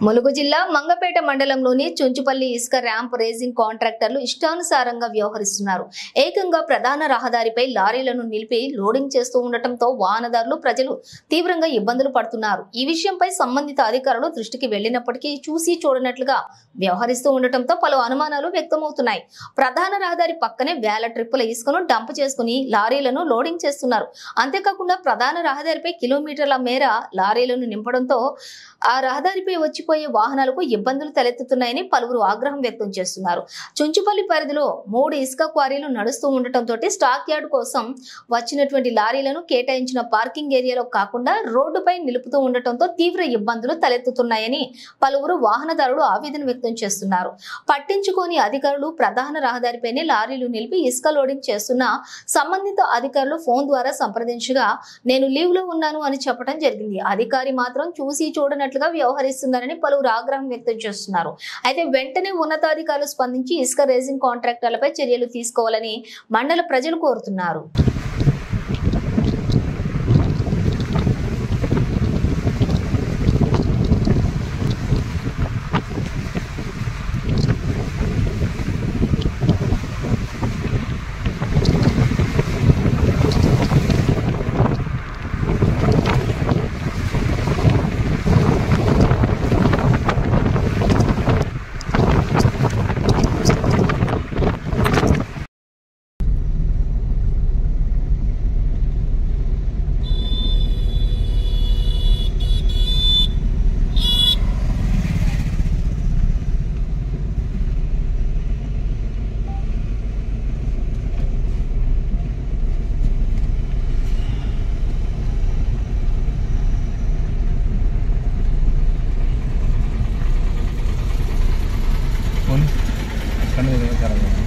ములుగు జిల్లా మంగపేట మండలంలోని చుంచుపల్లి ఇసుక ర్యాంప్ రేజింగ్ కాంట్రాక్టర్లు ఇష్టానుసారంగా వ్యవహరిస్తున్నారు. ఏకంగా ప్రధాన రహదారిపై లారీలను నిలిపి లోడింగ్ చేస్తూ ఉండటంతో వాహనదారులు ప్రజలు తీవ్రంగా ఇబ్బందులు పడుతున్నారు. ఈ విషయంపై సంబంధిత అధికారులు దృష్టికి వెళ్లినప్పటికీ చూసి చూడనట్లుగా వ్యవహరిస్తూ ఉండటంతో పలు అనుమానాలు వ్యక్తమవుతున్నాయి. ప్రధాన రహదారి పక్కనే వేల ట్రిప్పుల ఇసుకను డంప్ చేసుకుని లారీలను లోడింగ్ చేస్తున్నారు. అంతేకాకుండా ప్రధాన రహదారిపై కిలోమీటర్ల మేర లారీలను నింపడంతో ఆ రహదారిపై వచ్చిపోయే వాహనాలకు ఇబ్బందులు తలెత్తుతున్నాయని పలువురు ఆగ్రహం వ్యక్తం చేస్తున్నారు. చుంచుపల్లి పరిధిలో 3 ఇసుక క్వారీలు నడుస్తూ ఉండటంతో స్టాక్ యార్డ్ కోసం వచ్చినటువంటి లారీలను కేటాయించిన పార్కింగ్ ఏరియాలో కాకుండా రోడ్డుపై నిలుపుతూ ఉండటంతో తీవ్ర ఇబ్బందులు తలెత్తుతున్నాయని పలువురు వాహనదారులు ఆవేదన వ్యక్తం చేస్తున్నారు. పట్టించుకోని అధికారులు ప్రధాన రహదారిపైనే లారీలు నిలిపి ఇసుక లోడింగ్ చేస్తున్న సంబంధిత అధికారులు ఫోన్ ద్వారా సంప్రదించగా నేను లీవ్ లో ఉన్నాను అని చెప్పడం జరిగింది. అధికారి మాత్రం చూసి చూడనట్లుగా వ్యవహరిస్తున్నారని పలువురు ఆగ్రహం వ్యక్తం చేస్తున్నారు. అయితే వెంటనే ఉన్నతాధికారులు స్పందించి ఇసుక రేజింగ్ కాంట్రాక్టర్లపై చర్యలు తీసుకోవాలని మండల ప్రజలు కోరుతున్నారు. कौन करने